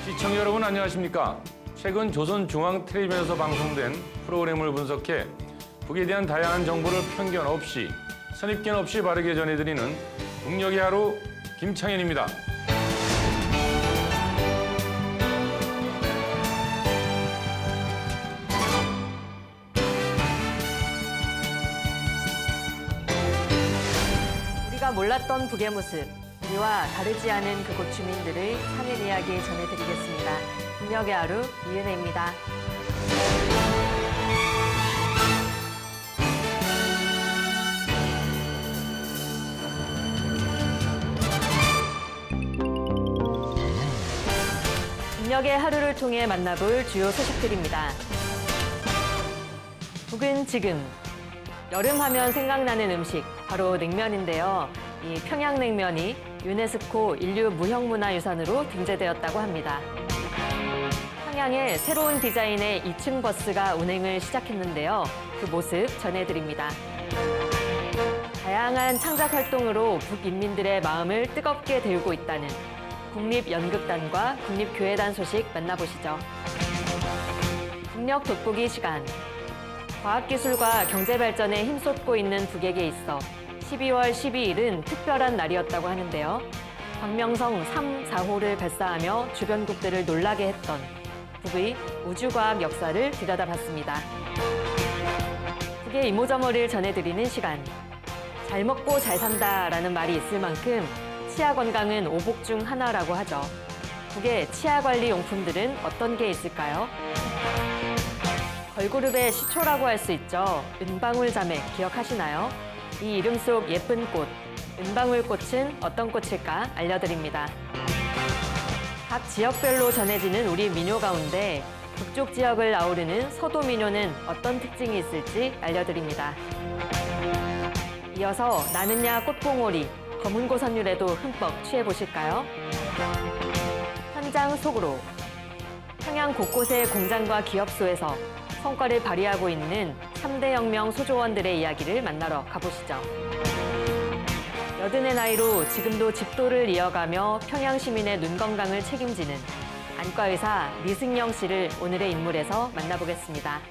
시청자 여러분 안녕하십니까? 최근 조선중앙텔레비전에서 방송된 프로그램을 분석해 북에 대한 다양한 정보를 편견 없이 선입견 없이 바르게 전해드리는 북녘의 하루 김창현입니다. 우리가 몰랐던 북의 모습, 우리와 다르지 않은 그곳 주민들의 사는 이야기 전해드리겠습니다. 북녘의 하루 이은혜입니다. 북녘의 하루를 통해 만나볼 주요 소식들입니다. 북은 지금 여름하면 생각나는 음식 바로 냉면인데요. 이 평양냉면이 유네스코 인류 무형문화유산으로 등재되었다고 합니다. 평양에 새로운 디자인의 2층 버스가 운행을 시작했는데요. 그 모습 전해드립니다. 다양한 창작 활동으로 북인민들의 마음을 뜨겁게 데우고 있다는 국립연극단과 국립교회단 소식 만나보시죠. 북녘 돋보기 시간. 과학기술과 경제발전에 힘쏟고 있는 북에게 있어 12월 12일은 특별한 날이었다고 하는데요. 광명성 3, 4호를 발사하며 주변국들을 놀라게 했던 북의 우주과학 역사를 들여다봤습니다. 북의 이모저모를 전해드리는 시간. 잘 먹고 잘 산다라는 말이 있을 만큼 치아 건강은 오복 중 하나라고 하죠. 북의 치아 관리 용품들은 어떤 게 있을까요? 걸그룹의 시초라고 할 수 있죠. 은방울 자매 기억하시나요? 이 이름 속 예쁜 꽃, 은방울꽃은 어떤 꽃일까 알려드립니다. 각 지역별로 전해지는 우리 민요 가운데 북쪽 지역을 아우르는 서도 민요는 어떤 특징이 있을지 알려드립니다. 이어서 나는야 꽃봉오리, 검은고선율에도 흠뻑 취해보실까요? 현장 속으로. 평양 곳곳의 공장과 기업소에서 성과를 발휘하고 있는 3대 혁명 소조원들의 이야기를 만나러 가보시죠. 여든의 나이로 지금도 집도를 이어가며 평양 시민의 눈 건강을 책임지는 안과의사 리승영 씨를 오늘의 인물에서 만나보겠습니다.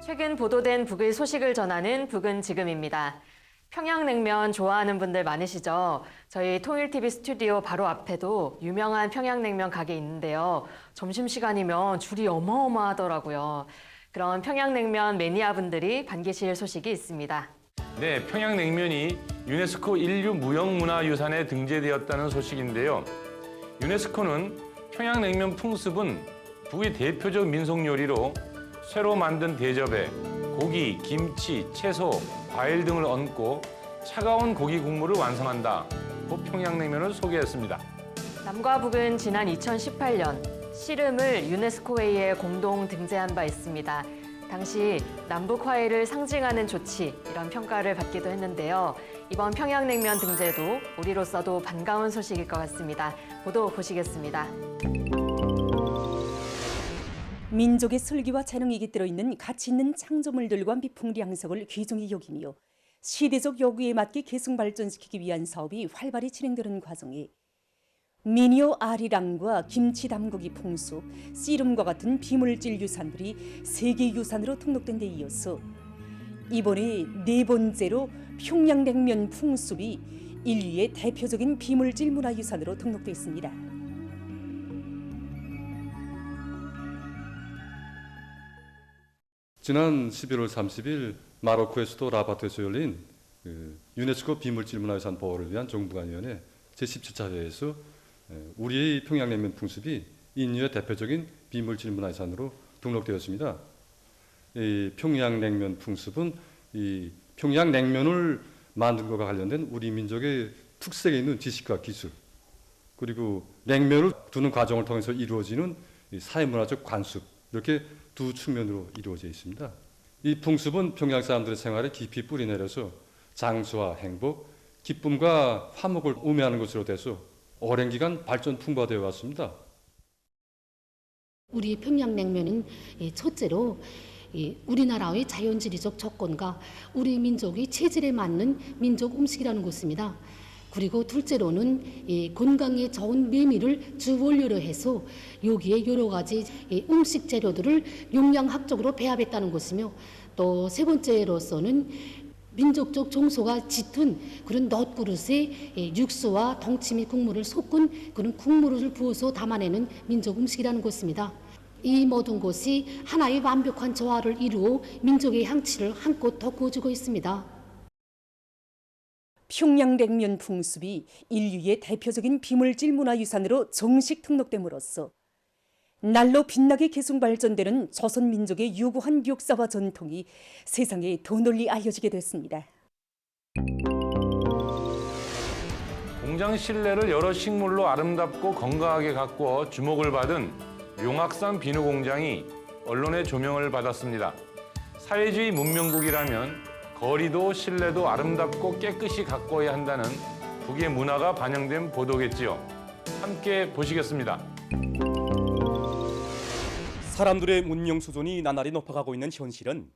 최근 보도된 북의 소식을 전하는 북은 지금입니다. 평양냉면 좋아하는 분들 많으시죠? 저희 통일TV 스튜디오 바로 앞에도 유명한 평양냉면 가게 있는데요. 점심시간이면 줄이 어마어마하더라고요. 그런 평양냉면 매니아분들이 반기실 소식이 있습니다. 네, 평양냉면이 유네스코 인류 무형문화유산에 등재되었다는 소식인데요. 유네스코는 평양냉면 풍습은 북의 대표적 민속요리로 쇠로 만든 대접에 고기, 김치, 채소, 과일 등을 얹고 차가운 고기 국물을 완성한다. 평양냉면을 소개했습니다. 남과 북은 지난 2018년 씨름을 유네스코 회의에 공동 등재한 바 있습니다. 당시 남북 화해를 상징하는 조치, 이런 평가를 받기도 했는데요. 이번 평양냉면 등재도 우리로서도 반가운 소식일 것 같습니다. 보도 보시겠습니다. 민족의 슬기와 재능이 깃들어 있는 가치 있는 창조물들과 미풍리 양석을 귀중히 여기며 시대적 요구에 맞게 계속 발전시키기 위한 사업이 활발히 진행되는 과정에 미니어 아리랑과 김치 담그기 풍속, 씨름과 같은 비물질 유산들이 세계유산으로 등록된 데 이어서 이번에 네 번째로 평양냉면 풍습이 인류의 대표적인 비물질 문화유산으로 등록됐습니다. 지난 11월 30일 마로코의 수도 라바트에서 열린 유네스코 비물질문화유산 보호를 위한 정부간위원회 제17차 회의에서 우리의 평양냉면 풍습이 인류의 대표적인 비물질문화유산으로 등록되었습니다. 이 평양냉면 풍습은 이 평양냉면을 만든 것과 관련된 우리 민족의 특색에 있는 지식과 기술, 그리고 냉면을 두는 과정을 통해서 이루어지는 사회문화적 관습, 이렇게 두 측면으로 이루어져 있습니다. 이 풍습은 평양 사람들의 생활에 깊이 뿌리내려서 장수와 행복, 기쁨과 화목을 의미하는 것으로 돼서 오랜 기간 발전 풍부화되어 왔습니다. 우리 평양냉면은 첫째로 이 우리나라의 자연지리적 조건과 우리 민족의 체질에 맞는 민족 음식이라는 것입니다. 그리고 둘째로는 이 건강에 좋은 메밀을 주 원료로 해서 여기에 여러 가지 이 음식 재료들을 영양학적으로 배합했다는 것이며, 또 세 번째로서는 민족적 정서가 짙은 그런 넛그릇에 육수와 동치미 국물을 섞은 그런 국물을 부어서 담아내는 민족 음식이라는 것입니다. 이 모든 것이 하나의 완벽한 조화를 이루어 민족의 향취를 한껏 돋구어주고 있습니다. 평양냉면 풍습이 인류의 대표적인 비물질 문화유산으로 정식 등록됨으로써 날로 빛나게 계속 발전되는 조선 민족의 유구한 역사와 전통이 세상에 더 널리 알려지게 됐습니다. 공장 실내를 여러 식물로 아름답고 건강하게 가꾸어 주목을 받은 용악산 비누 공장이 언론의 조명을 받았습니다. 사회주의 문명국이라면 거리도 실내도 아름답고 깨끗이 가꿔야 한다는 북의 문화가 반영된 보도겠지요. 함께 보시겠습니다. 사람들의 문명 수준이 나날이 높아가고 있는 현실은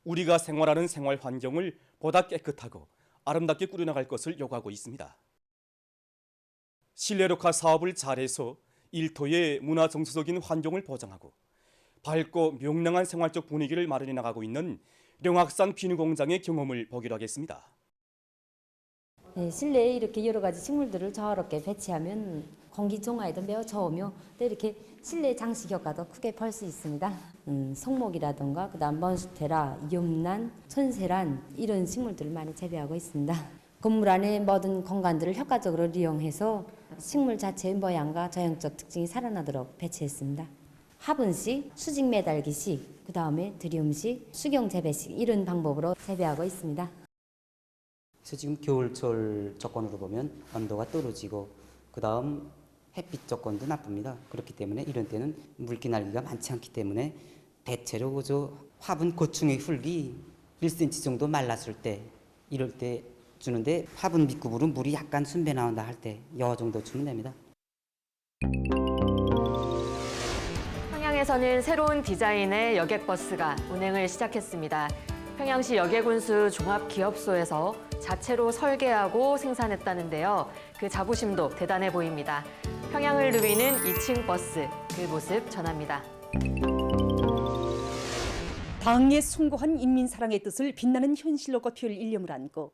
우리가 생활하는 생활 환경을 보다 깨끗하고 아름답게 꾸려나갈 것을 요구하고 있습니다. 실내녹화 사업을 잘해서 일터의 문화 정서적인 환경을 보장하고 밝고 명랑한 생활적 분위기를 마련해 나가고 있는 용악산 비누 공장의 경험을 보기로 하겠습니다. 네, 실내에 이렇게 여러 가지 식물들을 조화롭게 배치하면 공기 정화에도 매우 좋으며 또 이렇게 실내 장식 효과도 크게 볼 수 있습니다. 성목이라든가 그다음 몬스테라, 염란, 천세란 이런 식물들을 많이 재배하고 있습니다. 건물 안의 모든 공간들을 효과적으로 이용해서 식물 자체의 모양과 저형적 특징이 살아나도록 배치했습니다. 화분식, 수직 매달기식, 그다음에 드리움식, 수경 재배식 이런 방법으로 재배하고 있습니다. 그래서 지금 겨울철 조건으로 보면 온도가 떨어지고 그다음 햇빛 조건도 나쁩니다. 그렇기 때문에 이런 때는 물기 날기가 많지 않기 때문에 대체로 그저 화분 고층의 흙이 1cm 정도 말랐을 때 이럴 때 주는데 화분 밑굽으로 물이 약간 순배 나온다 할 때 이 정도 주면 됩니다. 평양에서는 새로운 디자인의 여객버스가 운행을 시작했습니다. 평양시 여객운수 종합기업소에서 자체로 설계하고 생산했다는데요. 그 자부심도 대단해 보입니다. 평양을 누비는 2층 버스, 그 모습 전합니다. 당에 숭고한 인민사랑의 뜻을 빛나는 현실로 꽃피울 일념을 안고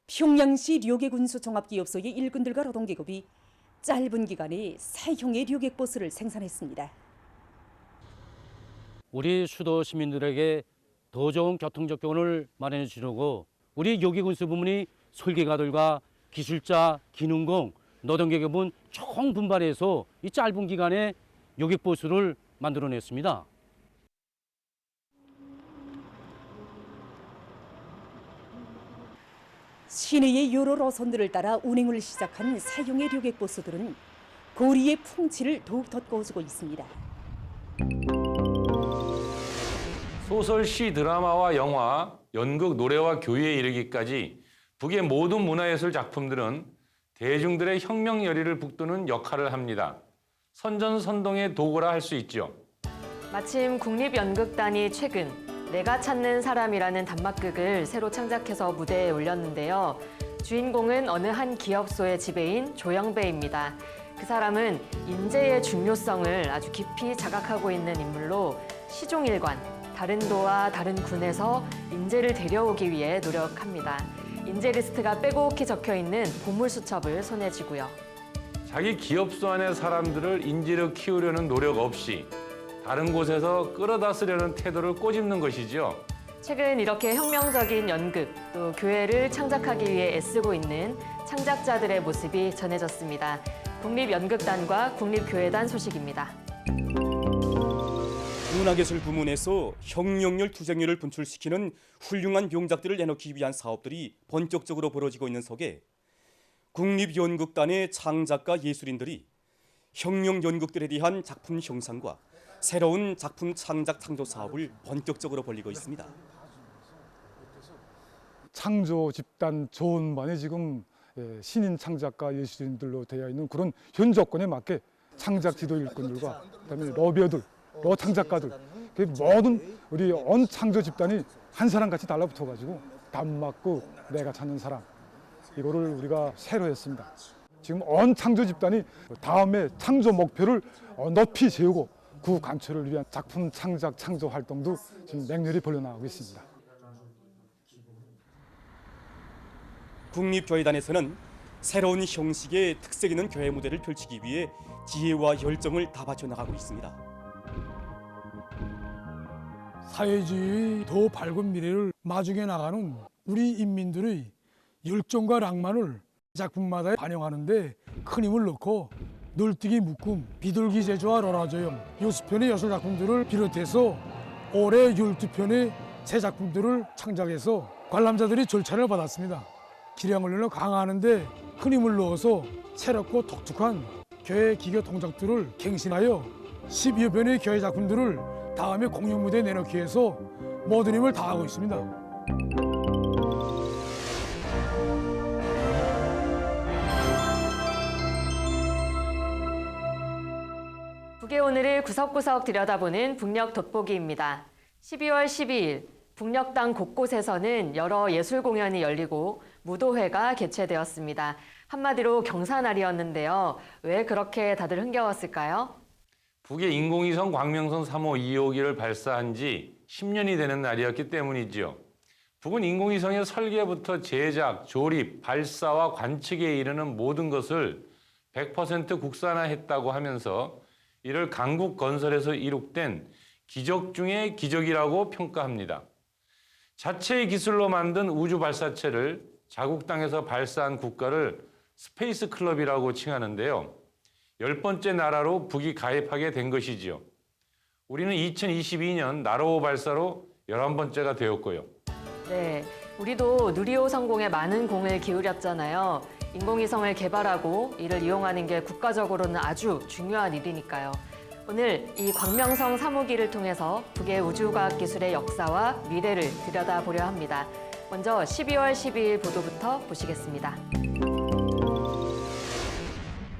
평양시 료객운수 종합기업소의 일꾼들과 노동계급이 짧은 기간에 새 형의 료객버스를 생산했습니다. 우리 수도 시민들에게 더 좋은 교통적 교원을 마련해 주려고 우리 여객운수 부문이 설계가들과 기술자, 기능공, 노동계급은 총분발해서 이 짧은 기간에 여객버스를 만들어냈습니다. 시내의 여러 노선들을 따라 운행을 시작한 새형의 료객버스들은 거리의 풍치를 더욱 돋궈주고 있습니다. 소설, 시, 드라마와 영화, 연극, 노래와 교회에 이르기까지 북의 모든 문화예술 작품들은 대중들의 혁명 열의를 북돋는 역할을 합니다. 선전선동의 도구라 할 수 있죠. 마침 국립연극단이 최근 내가 찾는 사람이라는 단막극을 새로 창작해서 무대에 올렸는데요. 주인공은 어느 한 기업소의 지배인 조영배입니다. 그 사람은 인재의 중요성을 아주 깊이 자각하고 있는 인물로 시종일관, 다른 도와 다른 군에서 인재를 데려오기 위해 노력합니다. 인재 리스트가 빼곡히 적혀있는 보물수첩을 손에 쥐고요. 자기 기업소 안의 사람들을 인재로 키우려는 노력 없이 다른 곳에서 끌어다 쓰려는 태도를 꼬집는 것이죠. 최근 이렇게 혁명적인 연극, 또 교회를 창작하기 위해 애쓰고 있는 창작자들의 모습이 전해졌습니다. 국립연극단과 국립교회단 소식입니다. 문화예술 부문에서 혁명열, 투쟁열을 분출시키는 훌륭한 명작들을 내놓기 위한 사업들이 본격적으로 벌어지고 있는 속에 국립연극단의 창작가 예술인들이 혁명 연극들에 대한 작품 형상과 새로운 작품 창작 창조 사업을 본격적으로 벌이고 있습니다. 창조 집단 조원반이 지금 신인 창작가 예술인들로 되어 있는 그런 현 조건에 맞게 창작 지도 일꾼들과 그다음에 러비어들, 창작가들 그 모든 우리 온 창조 집단이 한 사람같이 달라붙어가지고 단 맞고 내가 찾는 사람 이거를 우리가 새로 했습니다. 지금 온 창조 집단이 다음에 창조 목표를 높이 세우고 그 관철을 위한 작품 창작 창조 활동도 지금 맹렬히 벌려나가고 있습니다. 국립교회단에서는 새로운 형식의 특색 있는 교회 무대를 펼치기 위해 지혜와 열정을 다 바쳐 나가고 있습니다. 사회주의의 더 밝은 미래를 마중해 나가는 우리 인민들의 열정과 낭만을 작품마다 반영하는 데 큰 힘을 넣고 널뛰기 묶음, 비둘기 제조와 로라조형, 6편의 여성 작품들을 비롯해서 올해 12편의 새 작품들을 창작해서 관람자들이 절찬을 받았습니다. 기량 훈련을 강화하는 데 큰 힘을 넣어서 새롭고 독특한 교회 기교 동작들을 갱신하여 12여 편의 교회 작품들을 다음에 공연 무대에 내놓기 위해서 모든 힘을 다하고 있습니다. 북의 오늘을 구석구석 들여다보는 북녘 돋보기입니다. 12월 12일 북녘당 곳곳에서는 여러 예술 공연이 열리고 무도회가 개최되었습니다. 한마디로 경사날이었는데요. 왜 그렇게 다들 흥겨웠을까요? 북의 인공위성 광명성 3호 2호기를 발사한 지 10년이 되는 날이었기 때문이지요. 북은 인공위성의 설계부터 제작, 조립, 발사와 관측에 이르는 모든 것을 100% 국산화했다고 하면서 이를 강국 건설에서 이룩된 기적 중의 기적이라고 평가합니다. 자체의 기술로 만든 우주 발사체를 자국 땅에서 발사한 국가를 스페이스 클럽이라고 칭하는데요. 10번째 나라로 북이 가입하게 된 것이지요. 우리는 2022년 나로호 발사로 11번째가 되었고요. 네, 우리도 누리호 성공에 많은 공을 기울였잖아요. 인공위성을 개발하고 이를 이용하는 게 국가적으로는 아주 중요한 일이니까요. 오늘 이 광명성 3호기를 통해서 북의 우주과학 기술의 역사와 미래를 들여다보려 합니다. 먼저 12월 12일 보도부터 보시겠습니다.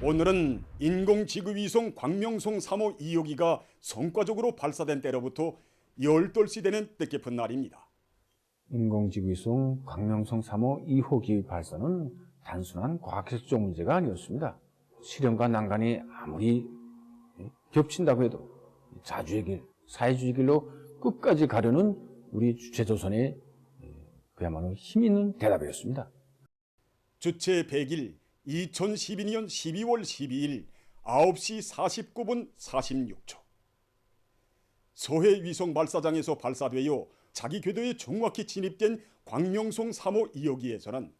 오늘은 인공지구위성 광명성 3호 2호기가 성과적으로 발사된 때로부터 10돌씩 되는 뜻깊은 날입니다. 인공지구위성 광명성 3호 2호기 발사는 단순한 과학기술적 문제가 아니었습니다. 시련과 난관이 아무리 겹친다고 해도 자주의 길, 사회주의 길로 끝까지 가려는 우리 주체조선의 그야말로 힘 있는 대답이었습니다. 주체 100일 2012년 12월 12일 9시 49분 46초. 서해 위성 발사장에서 발사되어 자기 궤도에 정확히 진입된 광명성 3호 2호기에서는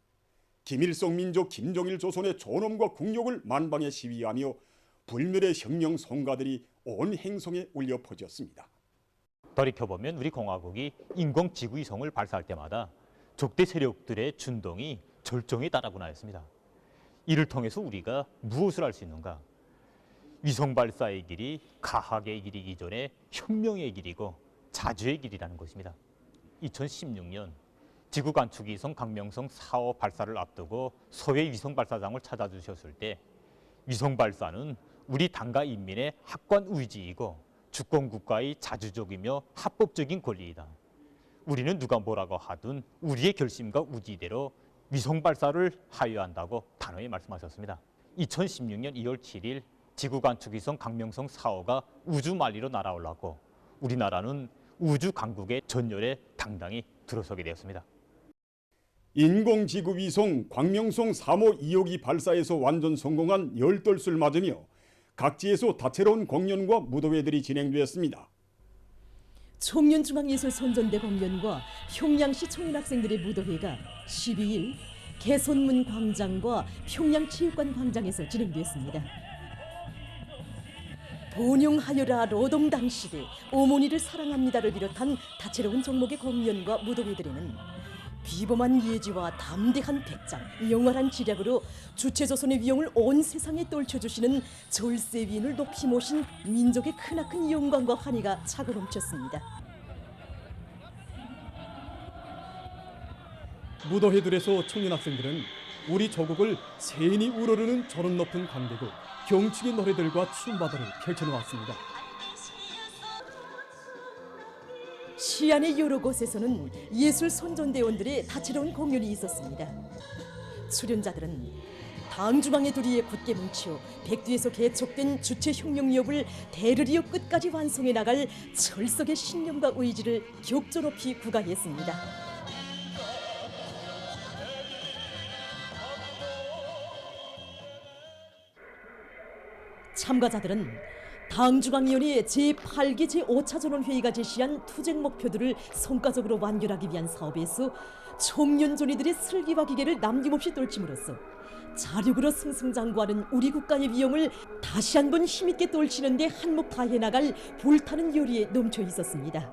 김일성 민족 김정일 조선의 존엄과 국력을 만방에 시위하며 불멸의 혁명 성가들이 온 행성에 울려 퍼졌습니다. 돌이켜보면 우리 공화국이 인공지구위성을 발사할 때마다 적대 세력들의 준동이 절정에 달하구나 했습니다. 이를 통해서 우리가 무엇을 할 수 있는가? 위성 발사의 길이 가학의 길이기 전에 혁명의 길이고 자주의 길이라는 것입니다. 2016년 지구 관측위성 광명성 4호 발사를 앞두고 서해 위성 발사장을 찾아주셨을 때 위성 발사는 우리 당과 인민의 학관 의지이고 주권국가의 자주적이며 합법적인 권리이다. 우리는 누가 뭐라고 하든 우리의 결심과 의지대로 위성 발사를 하여야 한다고 단호히 말씀하셨습니다. 2016년 2월 7일 지구 관측위성 광명성 4호가 우주 만리로 날아올랐고 우리나라는 우주 강국의 전열에 당당히 들어서게 되었습니다. 인공지구위성 광명성 3호 2호기 발사에서 완전 성공한 10돌수를 맞으며 각지에서 다채로운 공연과 무도회들이 진행되었습니다. 청년중앙예술 선전대 공연과 평양시 청년학생들의 무도회가 12일 개선문 광장과 평양체육관 광장에서 진행됐습니다. 본용하여라 노동당시대 어머니를 사랑합니다를 비롯한 다채로운 종목의 공연과 무도회들에는 비범한 예지와 담대한 백장, 영활한 지략으로 주체조선의 위용을 온 세상에 떨쳐주시는 절세위인을 높이 모신 민족의 크나큰 영광과 환희가 차고 넘쳤습니다. 무도회들에서 청년 학생들은 우리 조국을 세인이 우러르는 저런 높은 관대고 경축의 노래들과 춤바다를 펼쳐놓았습니다. 시안의 여러 곳에서는 예술 선전대원들의 다채로운 공연이 있었습니다. 수련자들은 당중앙의 도리에 굳게 뭉쳐 백두에서 개척된 주체혁명력을 대를 이어 끝까지 완성해 나갈 철석의 신념과 의지를 격조 높이 구가했습니다. 참가자들은 당중앙위원회 제8기 제5차 전원회의가 제시한 투쟁 목표들을 성과적으로 완결하기 위한 사업에서 청년존이들의 슬기와 기계를 남김없이 떨침으로써 자력으로 승승장구하는 우리 국가의 위용을 다시 한번 힘있게 떨치는 데 한몫 다해 나갈 불타는 열의에 넘쳐 있었습니다.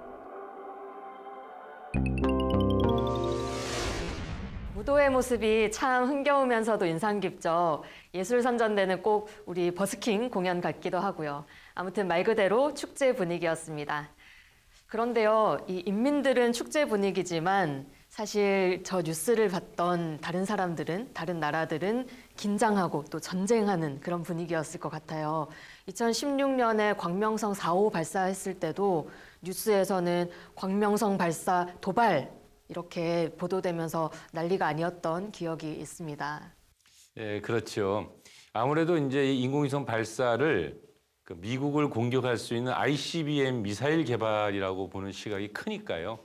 무도의 모습이 참 흥겨우면서도 인상 깊죠. 예술 선전대는 꼭 우리 버스킹 공연 같기도 하고요. 아무튼 말 그대로 축제 분위기였습니다. 그런데요, 이 인민들은 축제 분위기지만 사실 저 뉴스를 봤던 다른 사람들은, 다른 나라들은 긴장하고 또 전쟁하는 그런 분위기였을 것 같아요. 2016년에 광명성 4호 발사했을 때도 뉴스에서는 광명성 발사 도발 이렇게 보도되면서 난리가 아니었던 기억이 있습니다. 예, 그렇죠. 아무래도 이제 이 인공위성 발사를 그 미국을 공격할 수 있는 ICBM 미사일 개발이라고 보는 시각이 크니까요.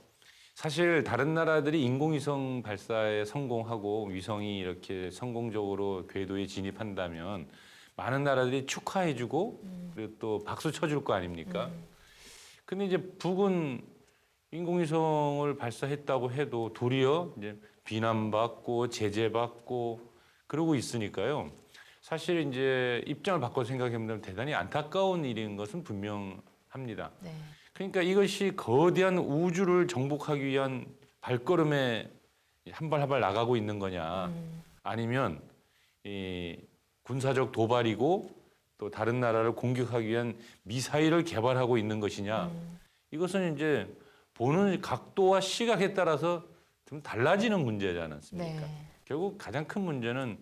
사실 다른 나라들이 인공위성 발사에 성공하고 위성이 이렇게 성공적으로 궤도에 진입한다면 많은 나라들이 축하해주고 그리고 또 박수 쳐줄 거 아닙니까? 근데 이제 북은 인공위성을 발사했다고 해도 도리어 이제 비난받고 제재받고 그러고 있으니까요. 사실 이제 입장을 바꿔 생각해보면 대단히 안타까운 일인 것은 분명합니다. 네. 그러니까 이것이 거대한 우주를 정복하기 위한 발걸음에 한 발 한 발 나가고 있는 거냐, 아니면 이 군사적 도발이고 또 다른 나라를 공격하기 위한 미사일을 개발하고 있는 것이냐, 이것은 이제 보는 각도와 시각에 따라서 좀 달라지는 문제지 않습니까? 네. 결국 가장 큰 문제는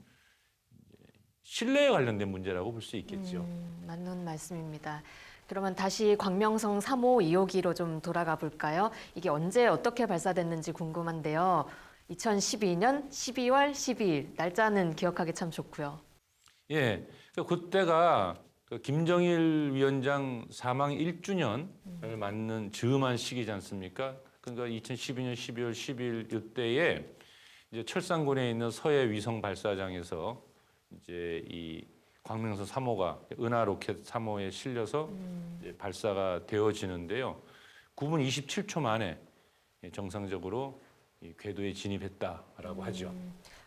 신뢰에 관련된 문제라고 볼 수 있겠죠. 맞는 말씀입니다. 그러면 다시 광명성 3호 2호기로 좀 돌아가 볼까요? 이게 언제 어떻게 발사됐는지 궁금한데요. 2012년 12월 12일, 날짜는 기억하기 참 좋고요. 예, 그때가 김정일 위원장 사망 1주년을 맞는 즈음한 시기지 않습니까? 그러니까 2012년 12월 10일 이때에 이제 철산군에 있는 서해 위성 발사장에서 이제 이 광명성 3호가 은하 로켓 3호에 실려서 이제 발사가 되어지는데요. 9분 27초 만에 정상적으로 이 궤도에 진입했다라고 하죠.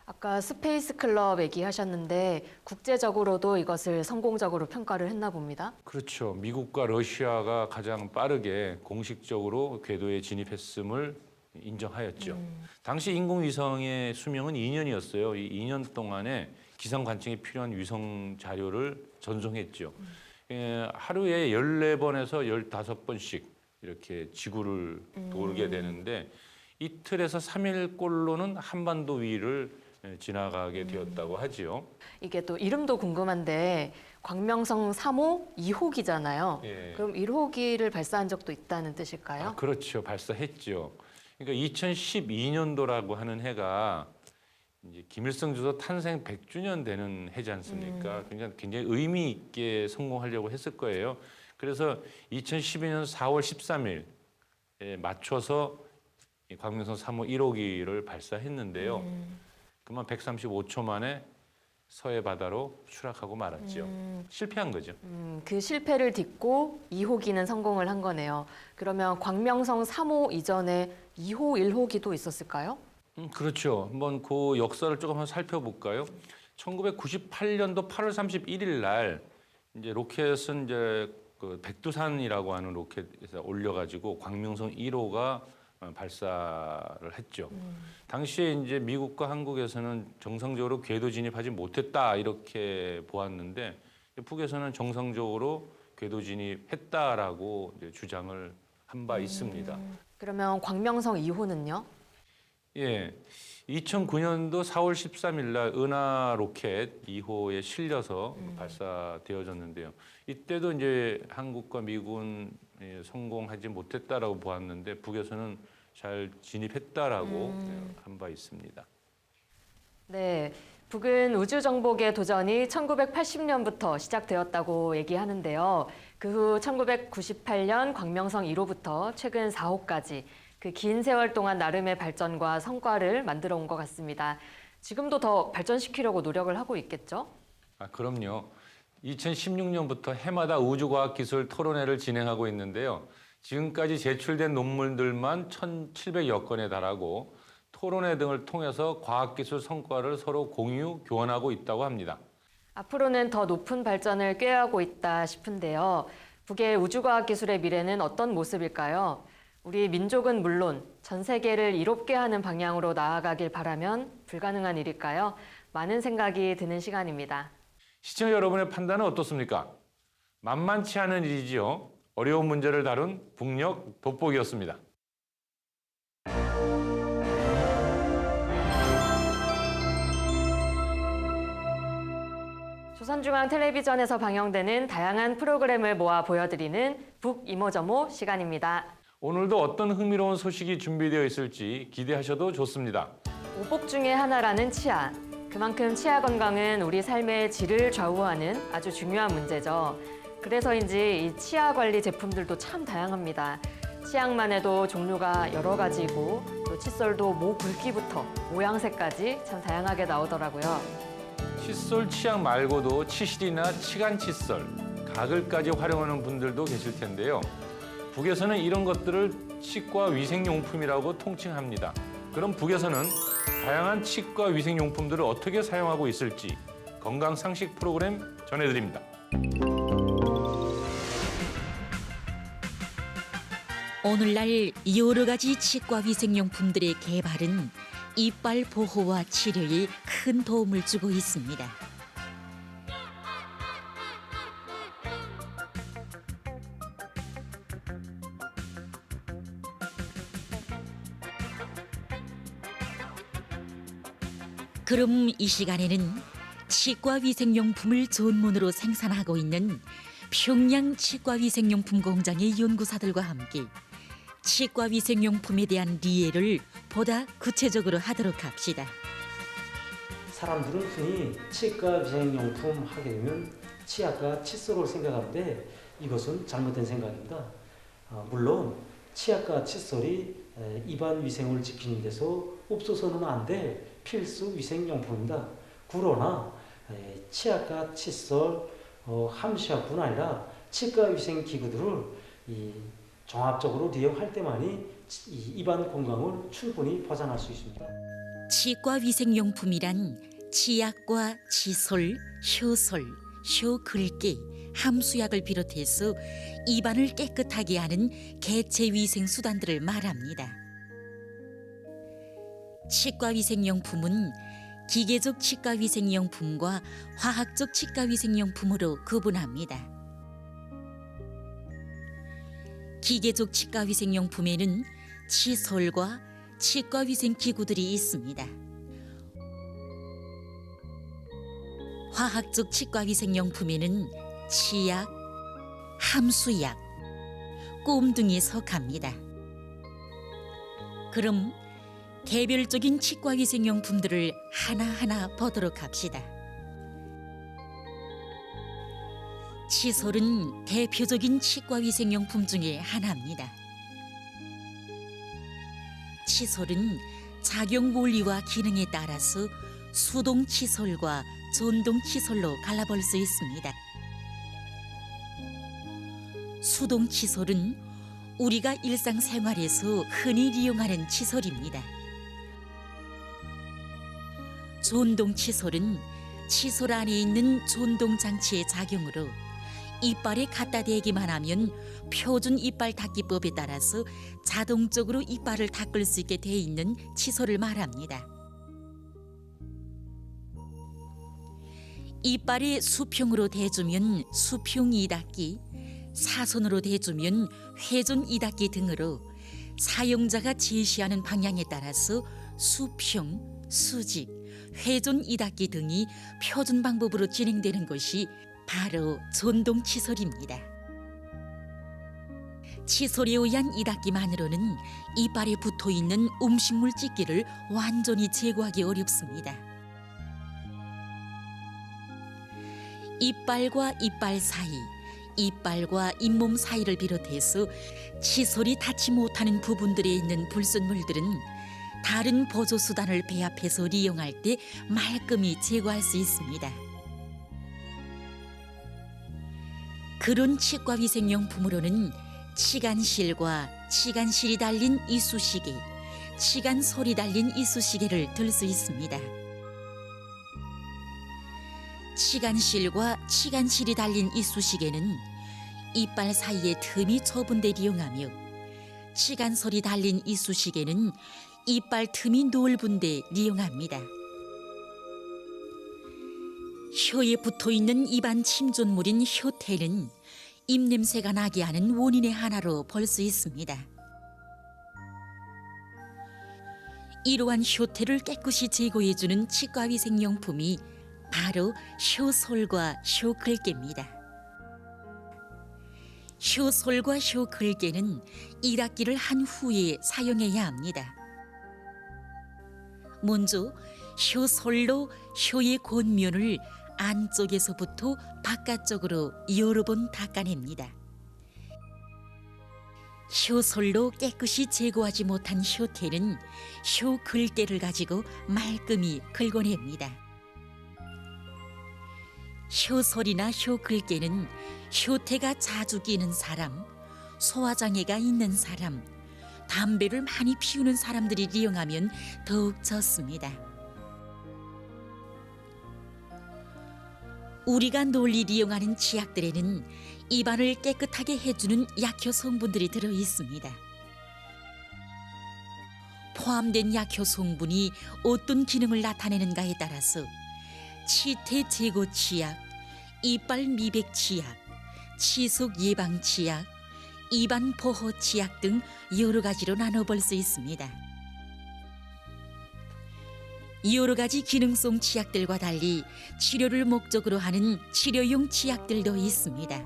아까 스페이스 클럽 얘기하셨는데 국제적으로도 이것을 성공적으로 평가를 했나 봅니다. 그렇죠. 미국과 러시아가 가장 빠르게 공식적으로 궤도에 진입했음을 인정하였죠. 당시 인공위성의 수명은 2년이었어요. 이 2년 동안에 기상 관측에 필요한 위성 자료를 전송했죠. 하루에 14번에서 15번씩 이렇게 지구를 돌게 되는데 이틀에서 3일꼴로는 한반도 위를 지나가게 되었다고 하지요. 이게 또 이름도 궁금한데 광명성 3호 2호기잖아요. 예. 그럼 1호기를 발사한 적도 있다는 뜻일까요? 아, 그렇죠. 발사했죠. 그러니까 2012년도라고 하는 해가 이제 김일성 주석 탄생 100주년 되는 해지 않습니까? 그러니까 굉장히 의미 있게 성공하려고 했을 거예요. 그래서 2012년 4월 13일에 맞춰서 이 광명성 3호 1호기를 발사했는데요. 그만 135초 만에 서해 바다로 추락하고 말았죠. 실패한 거죠. 그 실패를 딛고 2호기는 성공을 한 거네요. 그러면 광명성 3호 이전에 2호, 1호기도 있었을까요? 그렇죠. 한번 그 역사를 조금 한번 살펴볼까요? 1998년도 8월 31일 날 이제 로켓은 이제 그 백두산이라고 하는 로켓에서 올려가지고 광명성 1호가 발사를 했죠. 당시에 이제 미국과 한국에서는 정상적으로 궤도 진입하지 못했다 이렇게 보았는데 북에서는 정상적으로 궤도 진입했다라고 이제 주장을 한 바 있습니다. 그러면 광명성 2호는요? 예, 2009년도 4월 13일 날 은하 로켓 2호에 실려서 발사되어졌는데요. 이때도 이제 한국과 미군 성공하지 못했다라고 보았는데 북에서는 잘 진입했다라고 한 바 있습니다. 네, 북은 우주정복의 도전이 1980년부터 시작되었다고 얘기하는데요. 그 후 1998년 광명성 1호부터 최근 4호까지 그 긴 세월 동안 나름의 발전과 성과를 만들어 온 것 같습니다. 지금도 더 발전시키려고 노력을 하고 있겠죠? 그럼요. 2016년부터 해마다 우주과학기술 토론회를 진행하고 있는데요. 지금까지 제출된 논문들만 1,700여 건에 달하고 토론회 등을 통해서 과학기술 성과를 서로 공유, 교환하고 있다고 합니다. 앞으로는 더 높은 발전을 꾀하고 있다 싶은데요. 북의 우주과학 기술의 미래는 어떤 모습일까요? 우리 민족은 물론 전 세계를 이롭게 하는 방향으로 나아가길 바라면 불가능한 일일까요? 많은 생각이 드는 시간입니다. 시청자 여러분의 판단은 어떻습니까? 만만치 않은 일이지요. 어려운 문제를 다룬 북녘 돋보기였습니다. 조선중앙텔레비전에서 방영되는 다양한 프로그램을 모아 보여드리는 북이모저모 시간입니다. 오늘도 어떤 흥미로운 소식이 준비되어 있을지 기대하셔도 좋습니다. 오복 중에 하나라는 치아. 그만큼 치아 건강은 우리 삶의 질을 좌우하는 아주 중요한 문제죠. 그래서인지 이 치아 관리 제품들도 참 다양합니다. 치약만 해도 종류가 여러 가지고 또 칫솔도 모 굵기부터 모양새까지 참 다양하게 나오더라고요. 칫솔 치약 말고도 치실이나 치간 칫솔, 가글까지 활용하는 분들도 계실 텐데요. 북에서는 이런 것들을 치과 위생용품이라고 통칭합니다. 그럼 북에서는 다양한 치과 위생용품들을 어떻게 사용하고 있을지 건강상식 프로그램 전해드립니다. 오늘날 여러 가지 치과 위생용품들의 개발은 이빨 보호와 치료에 큰 도움을 주고 있습니다. 그럼 이 시간에는 치과 위생용품을 전문으로 생산하고 있는 평양 치과 위생용품 공장의 연구사들과 함께 치과 위생용품에 대한 이해를 보다 구체적으로 하도록 합시다. 사람들은 흔히 치과 위생용품 하게 되면 치약과 칫솔을 생각하는데 이것은 잘못된 생각입니다. 물론 치약과 칫솔이 입안 위생을 지키는 데서 없어서는 안 될 필수 위생용품입니다. 그러나 치약과 칫솔, 함시약뿐 아니라 치과 위생 기구들을 종합적으로利用할 때만이 입안 건강을 충분히 보장할 수 있습니다. 치과 위생용품이란 치약과 칫솔, 효솔, 효글개, 함수약을 비롯해서 입안을 깨끗하게 하는 개체 위생 수단들을 말합니다. 치과 위생용품은 기계적 치과 위생용품과 화학적 치과 위생용품으로 구분합니다. 기계적 치과 위생용품에는 칫솔과 치과 위생 기구들이 있습니다. 화학적 치과 위생용품에는 치약, 함수약, 꼼 등이 속합니다. 그럼 개별적인 치과 위생용품들을 하나하나 보도록 합시다. 칫솔은 대표적인 치과 위생용품 중에 하나입니다. 칫솔은 작용 원리와 기능에 따라서 수동 칫솔과 전동 칫솔로 갈라볼 수 있습니다. 수동 칫솔은 우리가 일상생활에서 흔히 이용하는 칫솔입니다. 전동 칫솔은 칫솔 안에 있는 전동 장치의 작용으로 이빨에 갖다 대기만 하면 표준 이빨 닦기법에 따라서 자동적으로 이빨을 닦을 수 있게 돼 있는 칫솔을 말합니다. 이빨에 수평으로 대주면 수평 이닦기, 사선으로 대주면 회전 이닦기 등으로 사용자가 제시하는 방향에 따라서 수평, 수직, 회전 이닫기 등이 표준 방법으로 진행되는 것이 바로 전동치솔입니다. 치솔에 의한 이닫기만으로는 이빨에 붙어있는 음식물 찢기를 완전히 제거하기 어렵습니다. 이빨과 이빨 사이, 이빨과 잇몸 사이를 비롯해서 치솔이 닿지 못하는 부분들에 있는 불순물들은 다른 보조수단을 배합해서 이용할 때 말끔히 제거할 수 있습니다. 그런 치과위생용품으로는 치간실과 치간실이 달린 이쑤시개, 치간솔이 달린 이쑤시개를 들 수 있습니다. 치간실과 치간실이 달린 이쑤시개는 이빨 사이에 틈이 좁은 데 이용하며, 치간솔이 달린 이쑤시개는 이빨 틈이 넓은 데 이용합니다. 혀에 붙어있는 입안 침전물인 혀태는 입냄새가 나게 하는 원인의 하나로 볼 수 있습니다. 이러한 혀태를 깨끗이 제거해주는 치과위생용품이 바로 혀솔과 혀글개입니다. 혀솔과 혀글개는 이닫기를 한 후에 사용해야 합니다. 먼저 혀솔로 혀의 곤면을 안쪽에서부터 바깥쪽으로 여러 번 닦아냅니다. 혀솔로 깨끗이 제거하지 못한 혀태는 혀글개를 가지고 말끔히 긁어냅니다. 혀솔이나 혀글개는 혀태가 자주 끼는 사람, 소화장애가 있는 사람, 담배를 많이 피우는 사람들이 이용하면 더욱 좋습니다. 우리가 널리 이용하는 치약들에는 입안을 깨끗하게 해주는 약효 성분들이 들어 있습니다. 포함된 약효 성분이 어떤 기능을 나타내는가에 따라서 치태 제거 치약, 이빨 미백 치약, 치속 예방 치약, 입안 보호 치약 등 여러 가지로 나눠볼 수 있습니다. 여러 가지 기능성 치약들과 달리 치료를 목적으로 하는 치료용 치약들도 있습니다.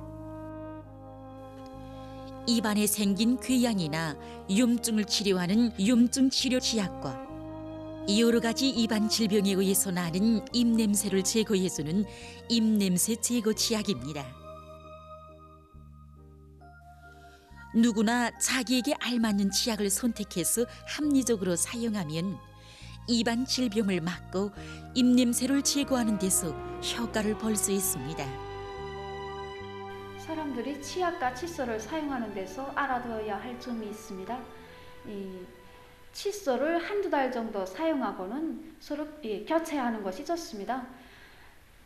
입안에 생긴 궤양이나 염증을 치료하는 염증 치료 치약과 여러 가지 입안 질병에 의해서 나는 입냄새를 제거해주는 입냄새 제거 치약입니다. 누구나 자기에게 알맞는 치약을 선택해서 합리적으로 사용하면 입안 질병을 막고 입냄새를 제거하는 데서 효과를 볼 수 있습니다. 사람들이 치약과 칫솔을 사용하는 데서 알아둬야 할 점이 있습니다. 칫솔을 한두 달 정도 사용하고는 서로 교체하는 것이 좋습니다.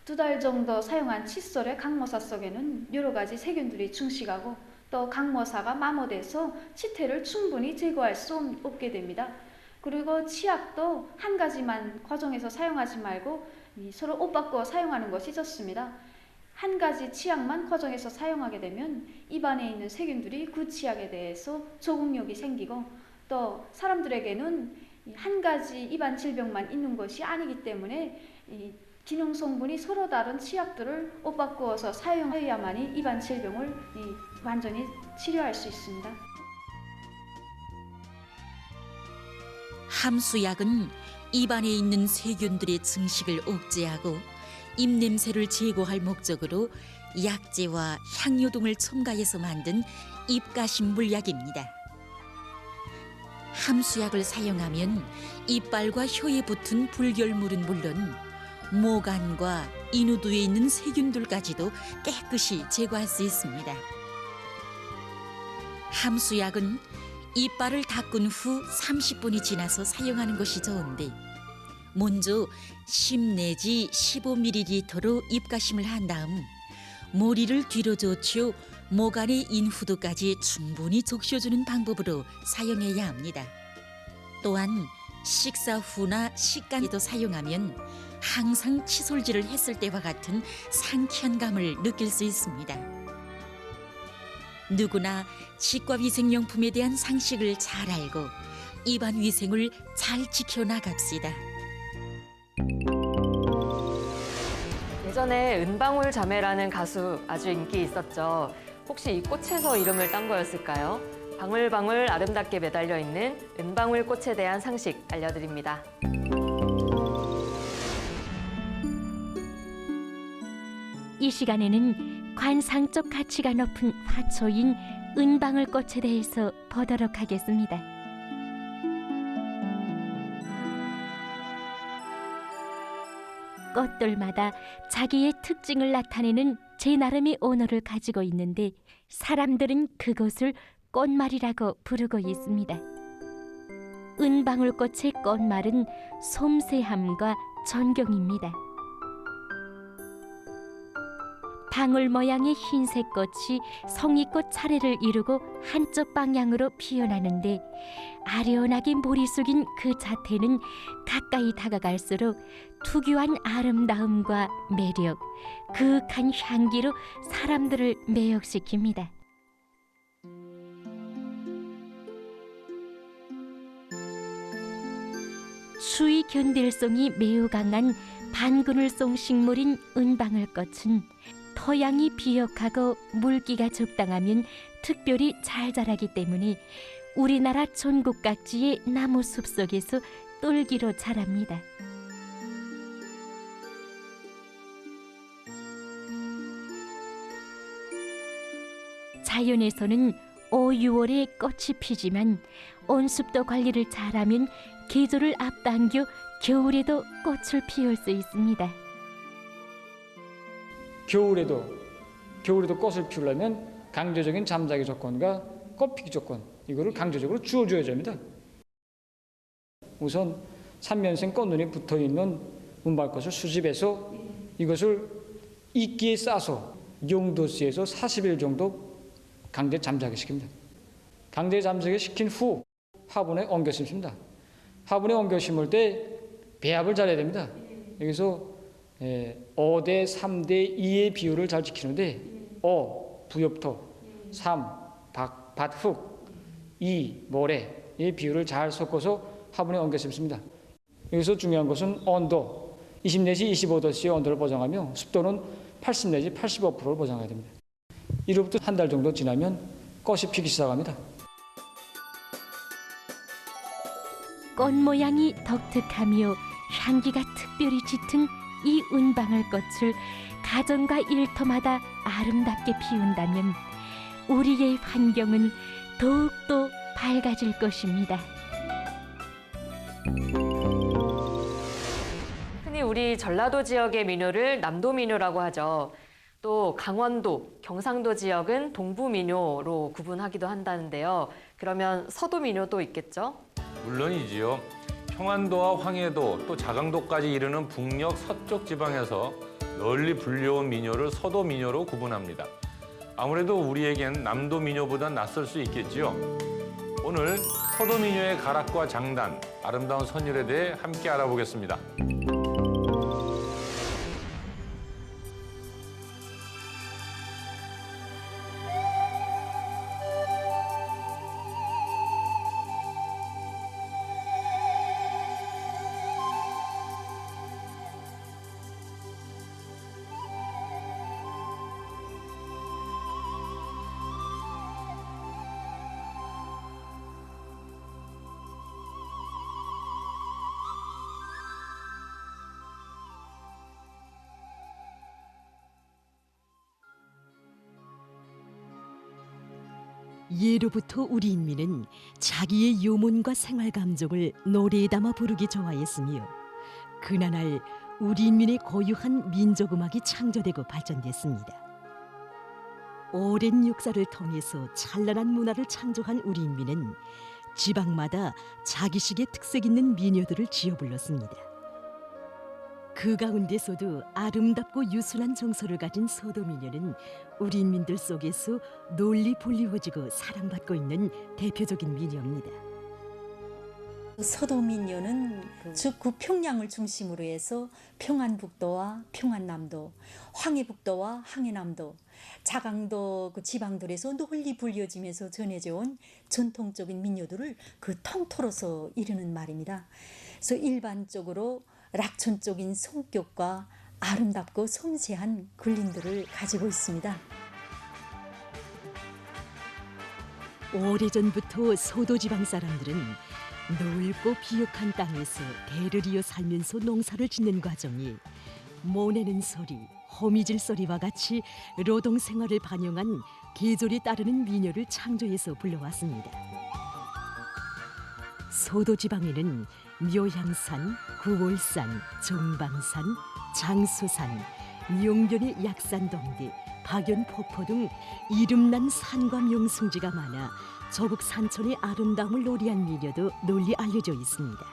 2달 정도 사용한 칫솔의 강모사 속에는 여러 가지 세균들이 증식하고 또 강모사가 마모돼서 치태를 충분히 제거할 수 없게 됩니다. 그리고 치약도 한 가지만 과정에서 사용하지 말고 서로 옷 바꿔 사용하는 것이 좋습니다. 한 가지 치약만 과정에서 사용하게 되면 입안에 있는 세균들이 그 치약에 대해서 적응력이 생기고 또 사람들에게는 한 가지 입안 질병만 있는 것이 아니기 때문에 기능 성분이 서로 다른 치약들을 옷 바꾸어서 사용해야만이 입안 질병을 완전히 치료할 수 있습니다. 함수약은 입안에 있는 세균들의 증식을 억제하고 입냄새를 제거할 목적으로 약재와 향료 등을 첨가해서 만든 입가심 물약입니다. 함수약을 사용하면 이빨과 혀에 붙은 불결물은 물론 모간과 인후두에 있는 세균들까지도 깨끗이 제거할 수 있습니다. 함수약은 이빨을 닦은 후 30분이 지나서 사용하는 것이 좋은데 먼저 10 내지 15ml로 입가심을 한 다음 머리를 뒤로 젖혀 모간의 인후두까지 충분히 적셔주는 방법으로 사용해야 합니다. 또한 식사 후나 식간에도 사용하면 항상 칫솔질을 했을 때와 같은 상쾌한 감을 느낄 수 있습니다. 누구나 치과위생용품에 대한 상식을 잘 알고 입안 위생을 잘 지켜나갑시다. 예전에 은방울 자매라는 가수 아주 인기 있었죠. 혹시 이 꽃에서 이름을 딴 거였을까요? 방울방울 아름답게 매달려 있는 은방울 꽃에 대한 상식 알려드립니다. 이 시간에는 관상적 가치가 높은 화초인 은방울 꽃에 대해서 보도록 하겠습니다. 꽃들마다 자기의 특징을 나타내는 제 나름의 언어를 가지고 있는데 사람들은 그것을 꽃말이라고 부르고 있습니다. 은방울꽃의 꽃말은 솜새함과 존경입니다. 방울 모양의 흰색 꽃이 성의꽃 차례를 이루고 한쪽 방향으로 피어나는데 아련하게 머리 숙인 그 자태는 가까이 다가갈수록 투교한 아름다움과 매력, 그윽한 향기로 사람들을 매혹시킵니다. 추위 견딜성이 매우 강한 반그늘송 식물인 은방울꽃은 토양이 비옥하고 물기가 적당하면 특별히 잘 자라기 때문에 우리나라 전국 각지의 나무 숲속에서 똘기로 자랍니다. 자연에서는 5, 6월에 꽃이 피지만 온습도 관리를 잘하면 계절을 앞당겨 겨울에도 꽃을 피울 수 있습니다. 겨울에도 꽃을 피우려면 강제적인 잠자기 조건과 꽃피기 조건, 이거를 강제적으로 주어줘야 됩니다. 우선 3년생 꽃눈이 붙어있는 은방울꽃을 수집해서 이것을 이끼에 싸서 영도수에서 40일 정도 강제 잠자기 시킵니다. 강제 잠자기 시킨 후 화분에 옮겨 심습니다. 화분에 옮겨 심을 때 배합을 잘해야 됩니다. 여기서 5대 3대 2의 비율을 잘 지키는데 5. 부엽토, 3. 밭흙, 2. 모래의 비율을 잘 섞어서 화분에 옮겨 심습니다. 여기서 중요한 것은 온도, 20 내지 25도씨의 온도를 보장하며 습도는 80 내지 85%를 보장해야 됩니다. 이로부터 한 달 정도 지나면 꽃이 피기 시작합니다. 꽃 모양이 독특하며 향기가 특별히 짙은 이 은방울꽃을 가정과 일터마다 아름답게 피운다면 우리의 환경은 더욱더 밝아질 것입니다. 흔히 우리 전라도 지역의 민요를 남도민요라고 하죠. 또 강원도, 경상도 지역은 동부민요로 구분하기도 한다는데요. 그러면 서도민요도 있겠죠? 물론이지요. 평안도와 황해도 또 자강도까지 이르는 북녘 서쪽 지방에서 널리 불려온 민요를 서도민요로 구분합니다. 아무래도 우리에겐 남도민요보단 낯설 수 있겠지요. 오늘 서도민요의 가락과 장단, 아름다운 선율에 대해 함께 알아보겠습니다. 예로부터 우리 인민은 자기의 유문과 생활 감정을 노래에 담아 부르기 좋아했으며 그나날 우리 인민의 고유한 민족 음악이 창조되고 발전됐습니다. 오랜 역사를 통해서 찬란한 문화를 창조한 우리 인민은 지방마다 자기식의 특색 있는 민요들을 지어 불렀습니다. 그 가운데서도 아름답고 유순한 정서를 가진 서도민요는 우리 인민들 속에서 널리 불리워지고 사랑받고 있는 대표적인 민요입니다. 서도민요는 즉 평양을 중심으로 해서 평안북도와 평안남도, 황해북도와 황해남도, 자강도 지방들에서 널리 불려지면서 전해져 온 전통적인 민요들을 통틀어서 이르는 말입니다. 그래서 일반적으로 락천적인 성격과 아름답고 섬세한 근린들을 가지고 있습니다. 오래전부터 소도지방 사람들은 넓고 비옥한 땅에서 대를 이어 살면서 농사를 짓는 과정이 모내는 소리, 호미질 소리와 같이 노동 생활을 반영한 계절에 따르는 민요를 창조해서 불러왔습니다. 소도지방에는 묘향산, 구월산, 정방산, 장수산, 용변의 약산동디, 박연폭포 등 이름난 산과 명승지가 많아 저국 산천의 아름다움을 노래한 민요도 널리 알려져 있습니다.